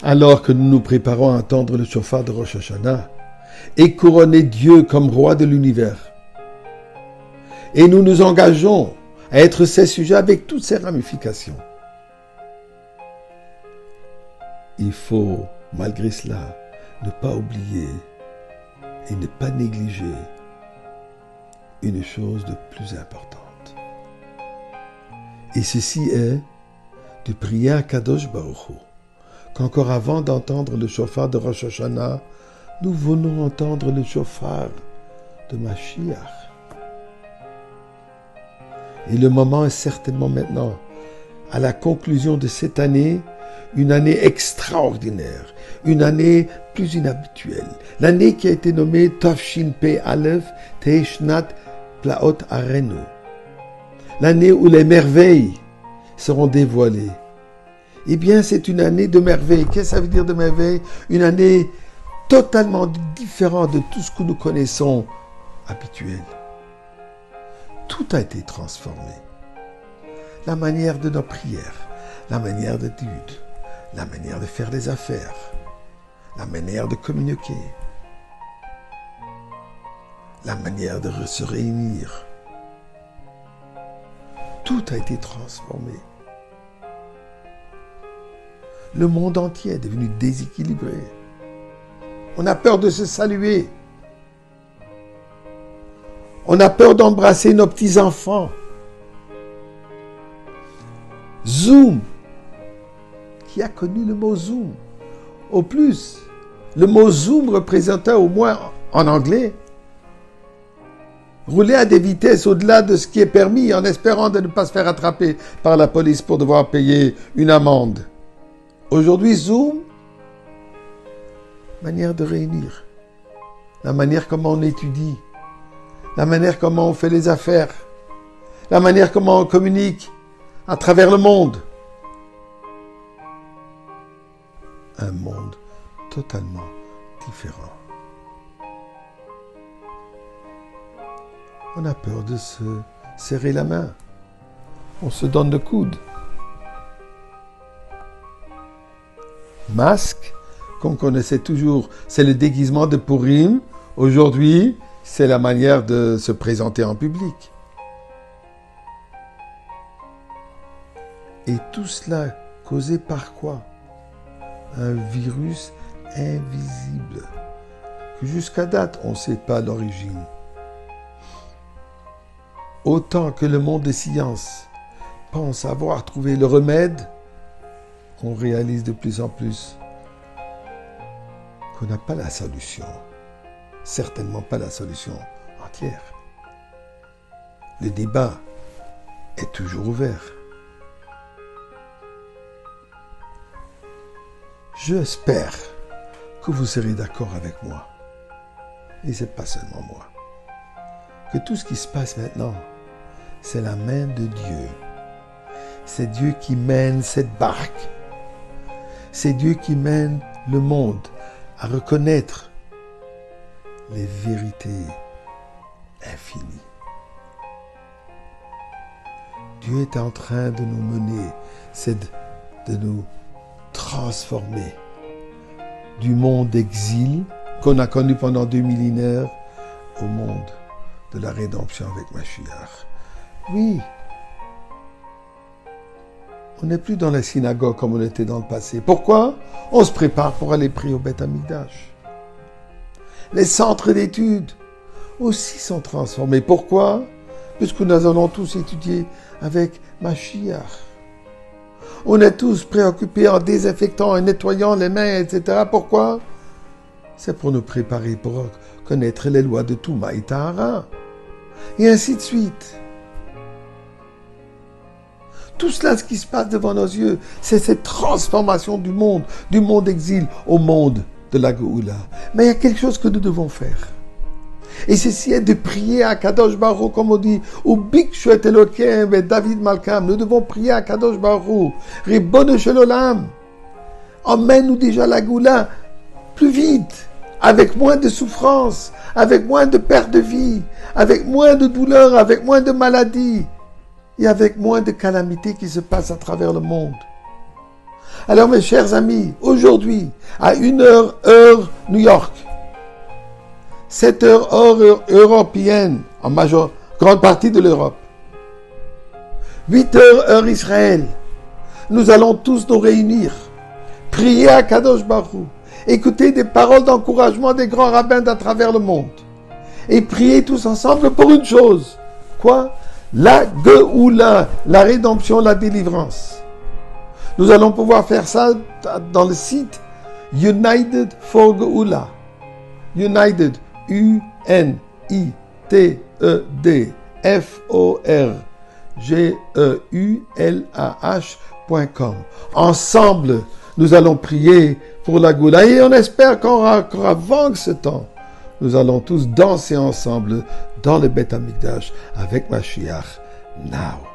Alors que nous nous préparons à entendre le shofar de Rosh Hashanah et couronner Dieu comme roi de l'univers, et nous nous engageons à être ses sujets avec toutes ses ramifications, il faut, malgré cela, ne pas oublier et ne pas négliger une chose de plus importante. Et ceci est de prier à Kadosh Baruch Hu, qu'encore avant d'entendre le shofar de Rosh Hashanah, nous venons entendre le shofar de Mashiach. Et le moment est certainement maintenant, à la conclusion de cette année, une année extraordinaire, une année plus inhabituelle. L'année qui a été nommée Tafshin Pei Aleph Teishnat Plaot Arenu. L'année où les merveilles seront dévoilées. Eh bien, c'est une année de merveilles. Qu'est-ce que ça veut dire de merveilles? Une année totalement différente de tout ce que nous connaissons habituel. Tout a été transformé. La manière de nos prières, la manière d'étude, la manière de faire des affaires, la manière de communiquer, la manière de se réunir. Tout a été transformé. Le monde entier est devenu déséquilibré. On a peur de se saluer. On a peur d'embrasser nos petits-enfants. Zoom. Qui a connu le mot Zoom? Au plus, le mot Zoom représentait au moins en anglais rouler à des vitesses au-delà de ce qui est permis en espérant de ne pas se faire attraper par la police pour devoir payer une amende. Aujourd'hui, Zoom, manière de réunir, la manière comment on étudie, la manière comment on fait les affaires, la manière comment on communique à travers le monde. Un monde totalement différent. On a peur de se serrer la main. On se donne le coude. Masque, qu'on connaissait toujours, c'est le déguisement de Purim. Aujourd'hui, c'est la manière de se présenter en public. Et tout cela causé par quoi? Un virus invisible, que jusqu'à date, on ne sait pas l'origine. Autant que le monde des sciences pense avoir trouvé le remède, on réalise de plus en plus qu'on n'a pas la solution. Certainement pas la solution entière. Le débat est toujours ouvert. J'espère que vous serez d'accord avec moi. Et ce n'est pas seulement moi. Que tout ce qui se passe maintenant, c'est la main de Dieu. C'est Dieu qui mène cette barque. C'est Dieu qui mène le monde à reconnaître les vérités infinies. Dieu est en train de nous mener, c'est de nous transformer du monde d'exil qu'on a connu pendant 2 millénaires au monde de la rédemption avec Mashiach. Oui, on n'est plus dans la synagogue comme on était dans le passé. Pourquoi? On se prépare pour aller prier au Beth Amikdash. Les centres d'études aussi sont transformés. Pourquoi? Puisque nous allons tous étudier avec Mashiach. On est tous préoccupés en désinfectant, en nettoyant les mains, etc. Pourquoi? C'est pour nous préparer pour connaître les lois de Touma et Tahara. Et ainsi de suite. Tout cela, ce qui se passe devant nos yeux, c'est cette transformation du monde exil au monde de la Géoula. Mais il y a quelque chose que nous devons faire. Et ceci est de prier à Kadosh Baruch Hu, comme on dit, ou Bikshu et Elokim et David Malkam. Nous devons prier à Kadosh Baruch Hu, Ribono Shel Olam. Emmène-nous déjà la Géoula plus vite, avec moins de souffrance, avec moins de perte de vie, avec moins de douleur, avec moins de maladies et avec moins de calamités qui se passent à travers le monde. Alors mes chers amis, aujourd'hui, à 1h, heure New York, 7h, heure européenne, en grande partie de l'Europe, 8h, heure Israël, nous allons tous nous réunir, prier à Kadosh Baruch Hu, écouter des paroles d'encouragement des grands rabbins d'à travers le monde, et prier tous ensemble pour une chose. Quoi? La Geoula, la rédemption, la délivrance. Nous allons pouvoir faire ça dans le site United for Geoula. United, U-N-I-T-E-D F-O-R-G-E-U-L-A-H.com. Ensemble, nous allons prier pour la Geoula et on espère qu'avant ce temps, nous allons tous danser ensemble dans le Beth Amikdash avec Mashiach now.